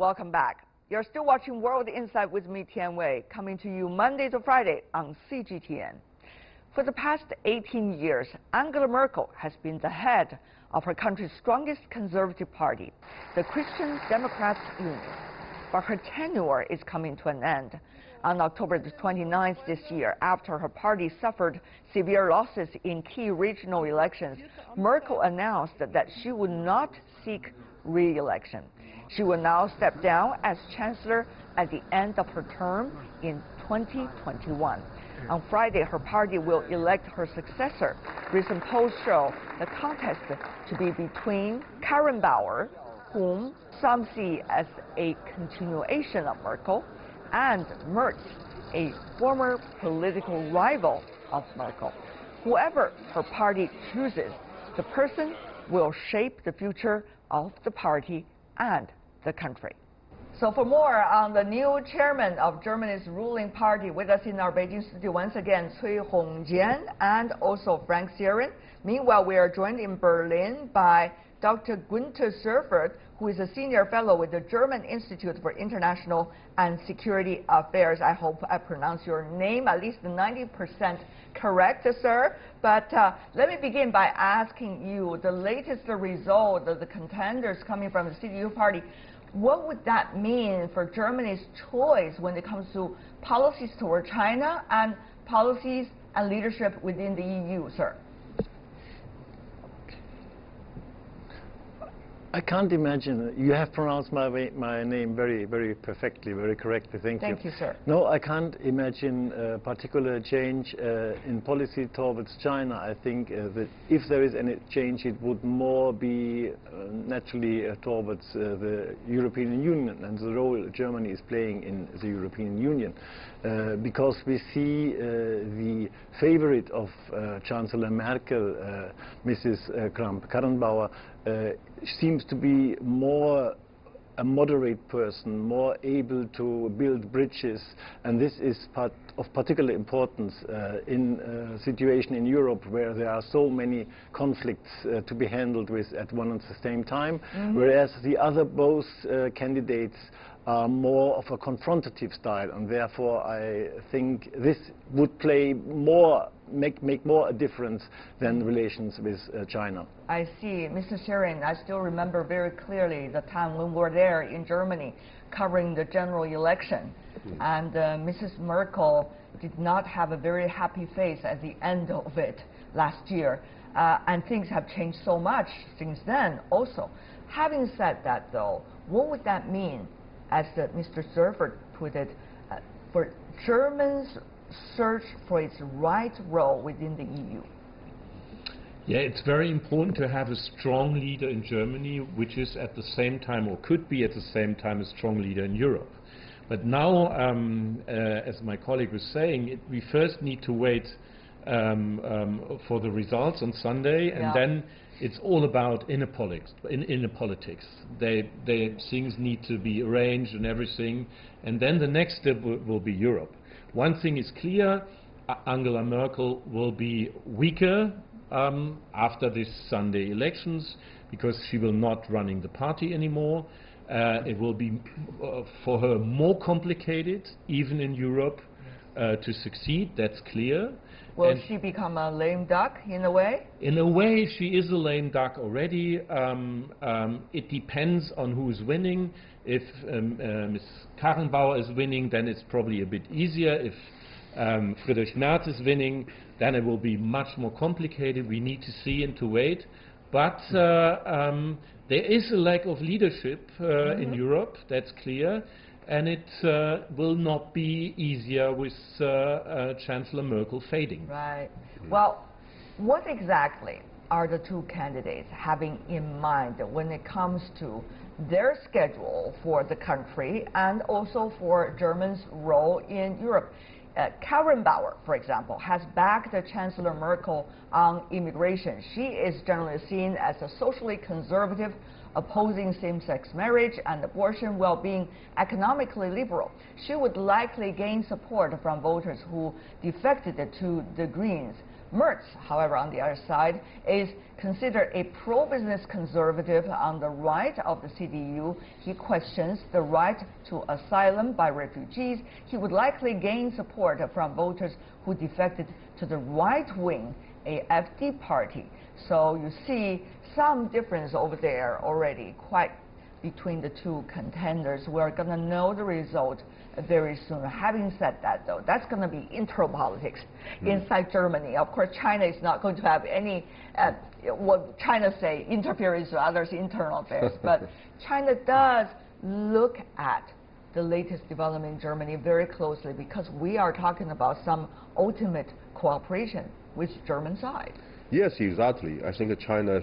Welcome back. You're still watching World Insight with me, Tian Wei, coming to you Monday to Friday on CGTN. For the past 18 years, Angela Merkel has been the head of her country's strongest conservative party, the Christian Democrats Union. But her tenure is coming to an end. On October the 29th this year, after her party suffered severe losses in key regional elections, Merkel announced that she would not seek re-election. She will now step down as chancellor at the end of her term in 2021. On Friday, her party will elect her successor. Recent polls show the contest to be between Karen Bauer, whom some see as a continuation of Merkel, and Merz, a former political rival of Merkel. Whoever her party chooses, the person will shape the future of the party and the country. So for more on the new chairman of Germany's ruling party, with us in our Beijing studio once again, Cui Hongjian and also Frank Sheeran. Meanwhile, we are joined in Berlin by Dr. Günther Serfert, who is a senior fellow with the German Institute for International and Security Affairs. I hope I pronounced your name at least 90% correct, sir. But let me begin by asking you the latest result of the contenders coming from the CDU party. What would that mean for Germany's choice when it comes to policies toward China and policies and leadership within the EU, sir? I can't imagine. You have pronounced my name very, very perfectly, very correctly. Thank you. Thank you, sir. No, I can't imagine a particular change in policy towards China. I think that if there is any change, it would more be naturally towards the European Union and the role Germany is playing in the European Union. Because we see the favorite of Chancellor Merkel, Mrs. Kramp-Karrenbauer, seems to be more a moderate person, more able to build bridges, and this is of particular importance in a situation in Europe where there are so many conflicts to be handled with at one and the same time, whereas the other both candidates are more of a confrontative style, and therefore I think this would play more, make more a difference than relations with China. I see. Mr. Sheeran, I still remember very clearly the time when we were there in Germany covering the general election, and Mrs. Merkel did not have a very happy face at the end of it last year, and things have changed so much since then also. Having said that, though, what would that mean, as Mr. Serfert put it, for Germans' search for its right role within the EU? Yeah, it's very important to have a strong leader in Germany, which is at the same time, or could be at the same time, a strong leader in Europe. But now, as my colleague was saying, we first need to wait for the results on Sunday, and then it's all about inner politics. Things need to be arranged and everything, and then the next step will be Europe. One thing is clear: Angela Merkel will be weaker after this Sunday elections, because she will not running the party anymore. It will be for her more complicated, even in Europe, to succeed. That's clear. Will she become a lame duck in a way? In a way, she is a lame duck already. It depends on who is winning. If Ms. Karrenbauer is winning, then it's probably a bit easier. If Friedrich Merz is winning, then it will be much more complicated. We need to see and to wait. But there is a lack of leadership in Europe, that's clear. And it will not be easier with Chancellor Merkel fading. Right. Well, what exactly are the two candidates having in mind when it comes to their schedule for the country and also for Germany's role in Europe? Karen Bauer, for example, has backed Chancellor Merkel on immigration. She is generally seen as a socially conservative, opposing same-sex marriage and abortion while being economically liberal. She would likely gain support from voters who defected to the Greens. Merz, however, on the other side, is considered a pro-business conservative on the right of the CDU. He questions the right to asylum by refugees. He would likely gain support from voters who defected to the right-wing AfD party. So you see some difference over there already, quite between the two contenders. We're going to know the result very soon. Having said that, though, that's going to be internal politics inside Germany. Of course, China is not going to have any, what China say, interference with others' internal affairs. But China does look at the latest development in Germany very closely, because we are talking about some ultimate cooperation with the German side. Yes, exactly. I think China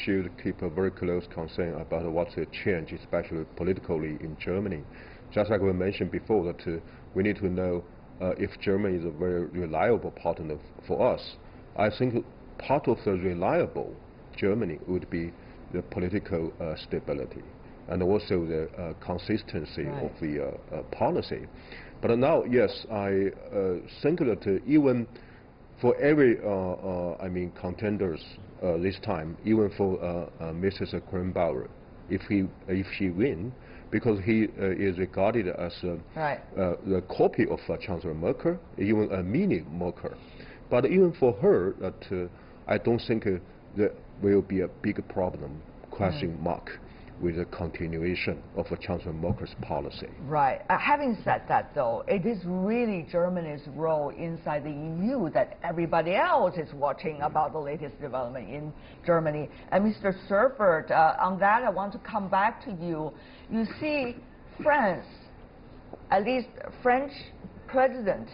should keep a very close concern about what's the change, especially politically in Germany. Just like we mentioned before, that we need to know if Germany is a very reliable partner for us. I think part of the reliable Germany would be the political stability and also the consistency of the policy. But now, yes, I think that even for every, contenders this time, even for Mrs. Kronbauer, if she win, because he is regarded as the copy of Chancellor Merkel, even a mini Merkel. But even for her, that I don't think there will be a big problem, question mark, with the continuation of Chancellor Merkel's policy. Right. Having said that, though, it is really Germany's role inside the EU that everybody else is watching about the latest development in Germany. And Mr. Surford, on that, I want to come back to you. You see, France, at least French President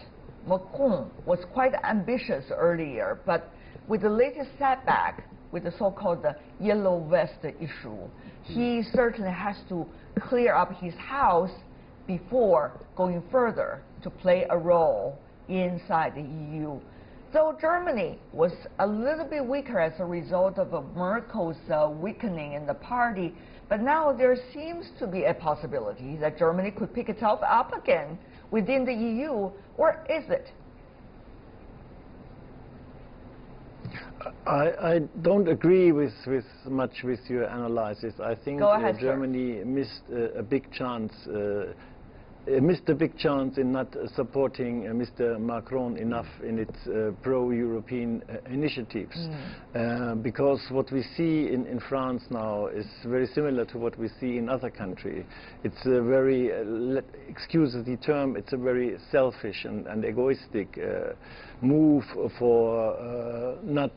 Macron, was quite ambitious earlier, but with the latest setback, with the so-called yellow vest issue, he certainly has to clear up his house before going further to play a role inside the EU. Though Germany was a little bit weaker as a result of Merkel's weakening in the party, but now there seems to be a possibility that Germany could pick itself up again within the EU, or is it? I don't agree with much with your analysis. I think Germany missed a big chance. Missed a big chance in not supporting Mr. Macron enough in its pro-European initiatives, because what we see in France now is very similar to what we see in other countries. It's a very, excuse the term, it's a very selfish and egoistic move for not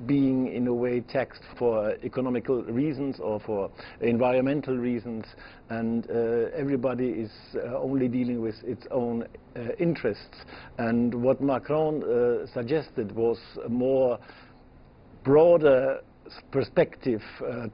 being in a way taxed for economical reasons or for environmental reasons, and everybody is only dealing with its own interests. And what Macron suggested was a more broader perspective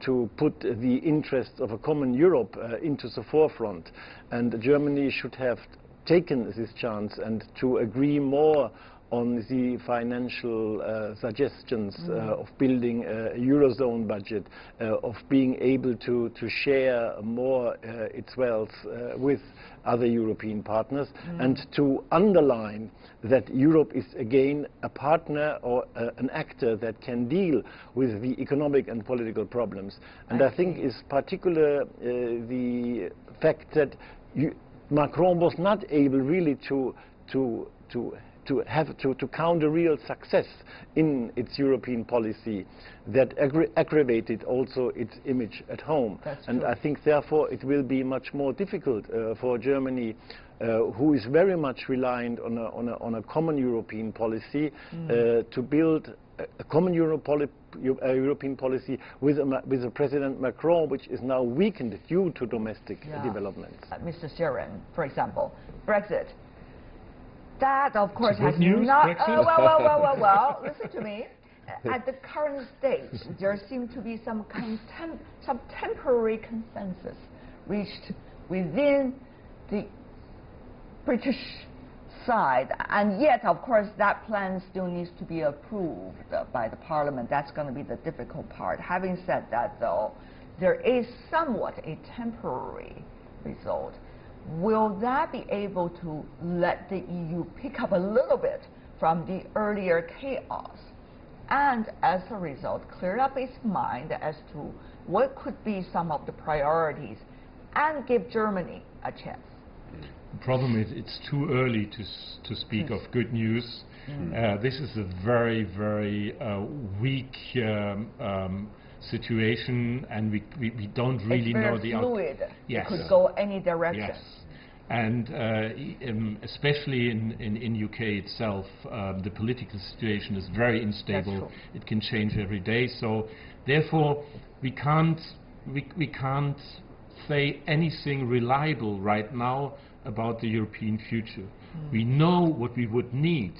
to put the interests of a common Europe into the forefront, and Germany should have taken this chance and to agree more on the financial suggestions of building a Eurozone budget, of being able to share more its wealth with other European partners, and to underline that Europe is again a partner or an actor that can deal with the economic and political problems. And I think is particular the fact that Macron was not able really to count a real success in its European policy that aggravated also its image at home. And I think therefore it will be much more difficult for Germany, who is very much reliant on a common European policy, to build a common European policy with a President Macron, which is now weakened due to domestic developments. Mr. Sheeran, for example, Brexit. That, of course, has news, not... well, listen to me. At the current stage, there seems to be some temporary consensus reached within the British side, and yet, of course, that plan still needs to be approved by the Parliament. That's going to be the difficult part. Having said that, though, there is somewhat a temporary result. Will that be able to let the EU pick up a little bit from the earlier chaos, and as a result cleared up its mind as to what could be some of the priorities and give Germany a chance? The problem is it's too early to speak of good news. This is a very, very weak situation, and we don't really know the outcome. It's very fluid. Yes. It could go any direction. Yes. And especially in UK itself, the political situation is very unstable. It can change every day. So therefore, we can't say anything reliable right now about the European future. We know what we would need.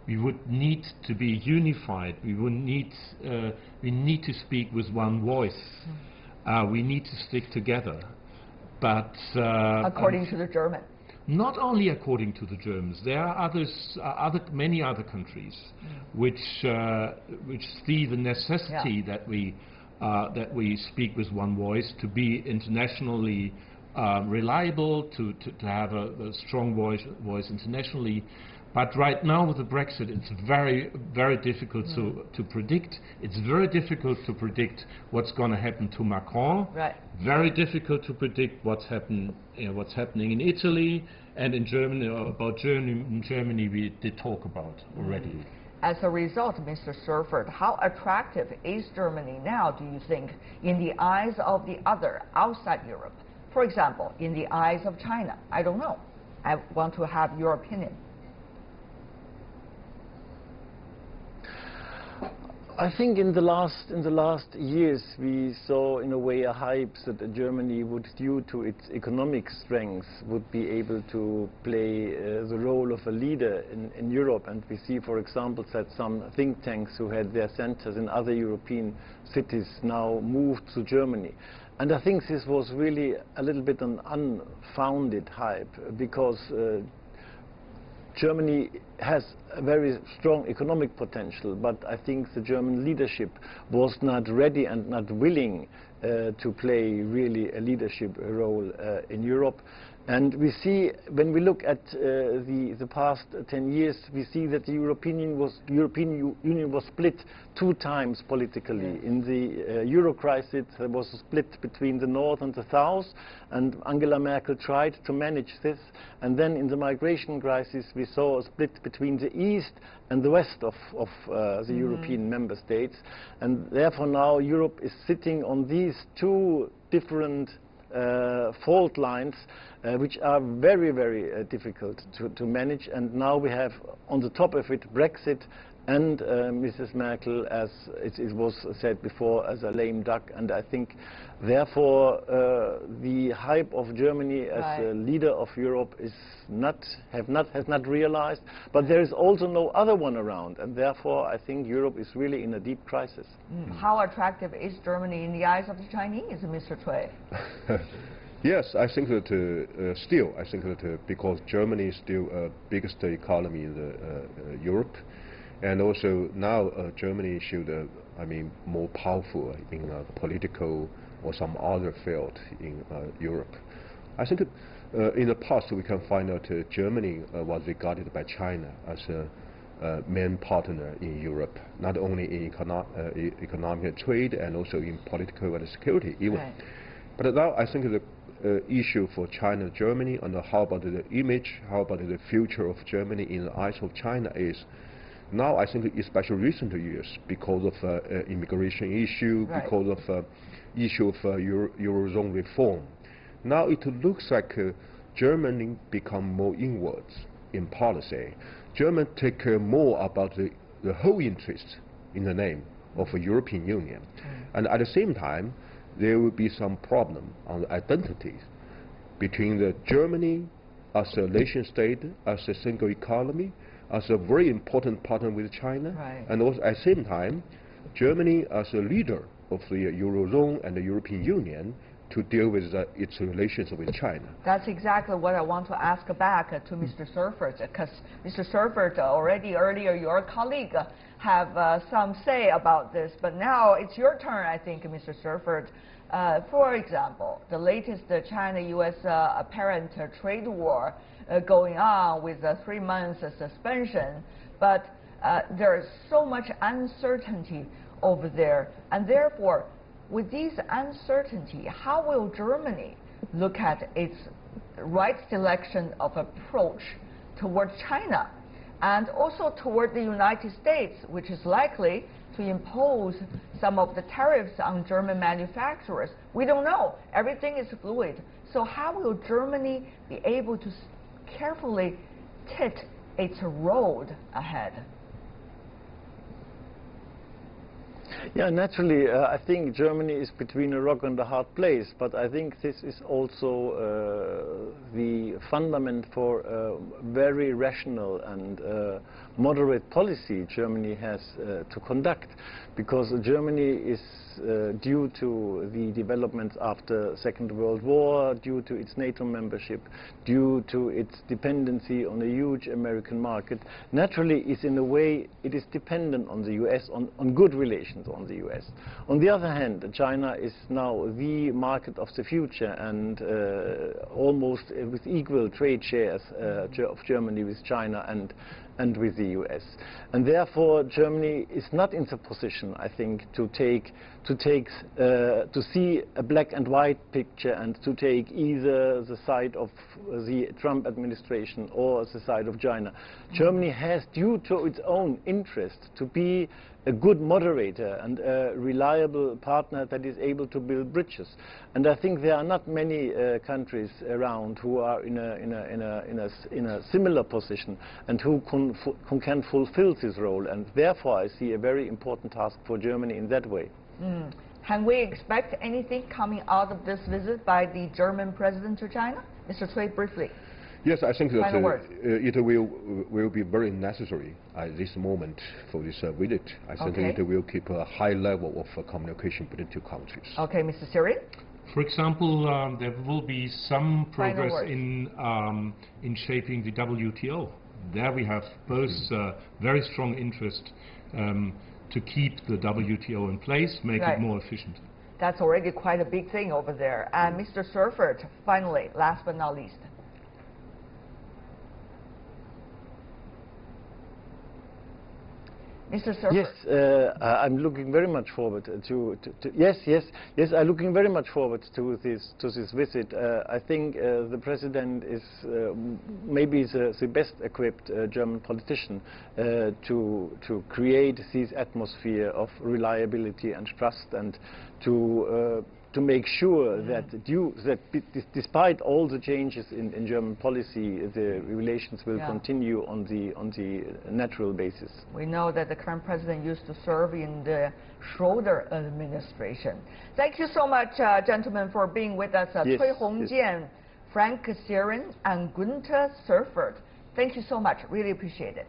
We would need to be unified. We need to speak with one voice. We need to stick together. But according to the Germans. Not only according to the Germans, there are many other countries which see the necessity that we speak with one voice, to be internationally reliable, to have a strong voice internationally. But right now with the Brexit, it's very, very difficult to predict. It's very difficult to predict what's going to happen to Macron. Right. Very difficult to predict what's happening in Italy and in Germany. About Germany, we did talk about already. As a result, Mr. Surford, how attractive is Germany now, do you think, in the eyes of the other outside Europe? For example, in the eyes of China? I don't know. I want to have your opinion. I think in the last years we saw in a way a hype that Germany would, due to its economic strength, would be able to play the role of a leader in Europe. And we see, for example, that some think tanks who had their centers in other European cities now moved to Germany. And I think this was really a little bit an unfounded hype, because Germany has a very strong economic potential, but I think the German leadership was not ready and not willing to play really a leadership role in Europe. And we see, when we look at the past 10 years, we see that the European Union was split 2 times politically. In the Euro crisis, there was a split between the North and the South, and Angela Merkel tried to manage this. And then in the migration crisis, we saw a split between the East and the West of the European member states. And therefore now Europe is sitting on these 2 different fault lines, which are very, very difficult to manage. And now we have on the top of it Brexit and Mrs. Merkel, as it was said before, as a lame duck. And I think therefore the hype of Germany as a leader of Europe has not realized. But there is also no other one around, and therefore I think Europe is really in a deep crisis. How attractive is Germany in the eyes of the Chinese, Mr. Cui? Yes, I think that still, I think that because Germany is still biggest economy in the Europe, and also now Germany should, more powerful in political or some other field in Europe. I think in the past we can find out Germany was regarded by China as a main partner in Europe, not only in economic trade and also in political and security even. Right. But now I think the issue for China, Germany, and how about the image, how about the future of Germany in the eyes of China is, now I think especially recent years, because of immigration issue, because of issue of Eurozone reform, now it looks like Germany become more inwards in policy. Germany take more about the whole interest in the name of a European Union. And at the same time, there will be some problem on the identities between the Germany as a nation state, as a single economy, as a very important partner with China, and also at the same time, Germany as a leader of the Eurozone and the European Union to deal with its relations with China. That's exactly what I want to ask back to Mr. Surford, because Mr. Surford already earlier, your colleague, have some say about this, but now it's your turn, I think, Mr. Surford. For example, the latest China-U.S. apparent trade war going on with a 3-month suspension, but there is so much uncertainty over there, and therefore, with this uncertainty, how will Germany look at its right selection of approach towards China, and also toward the United States, which is likely to impose some of the tariffs on German manufacturers? We don't know. Everything is fluid. So how will Germany be able to carefully tit its road ahead? Yeah, naturally, I think Germany is between a rock and a hard place, but I think this is also the fundament for very rational and moderate policy Germany has to conduct, because Germany is due to the developments after Second World War, due to its NATO membership, due to its dependency on a huge American market, naturally is in a way it is dependent on the US, on good relations on the US. On the other hand, China is now the market of the future, and almost with equal trade shares of Germany with China and with the US. And therefore Germany is not in the position, I think, to see a black and white picture and to take either the side of the Trump administration or the side of China. Germany has, due to its own interest, to be a good moderator and a reliable partner that is able to build bridges. And I think there are not many countries around who are in a similar position and who can fulfill this role. And therefore, I see a very important task for Germany in that way. Can we expect anything coming out of this visit by the German president to China? Mr. Cui, briefly. Yes, I think that it will be very necessary at this moment for this visit. I think it will keep a high level of communication between two countries. Okay, Mr. Siri? For example, there will be some progress in shaping the WTO. There we have both very strong interest to keep the WTO in place, make it more efficient. That's already quite a big thing over there. And Mr. Surfert, finally, last but not least. Mr. Surfert. Yes, I'm looking very much forward to I'm looking very much forward to this visit. I think the president is maybe the best equipped German politician to create this atmosphere of reliability and trust, and to make sure that despite all the changes in German policy, the relations will continue on the natural basis. We know that the current president used to serve in the Schroeder administration. Thank you so much, gentlemen, for being with us. Cui Hongjian, Frank Siren, and Gunther Surfert. Thank you so much. Really appreciate it.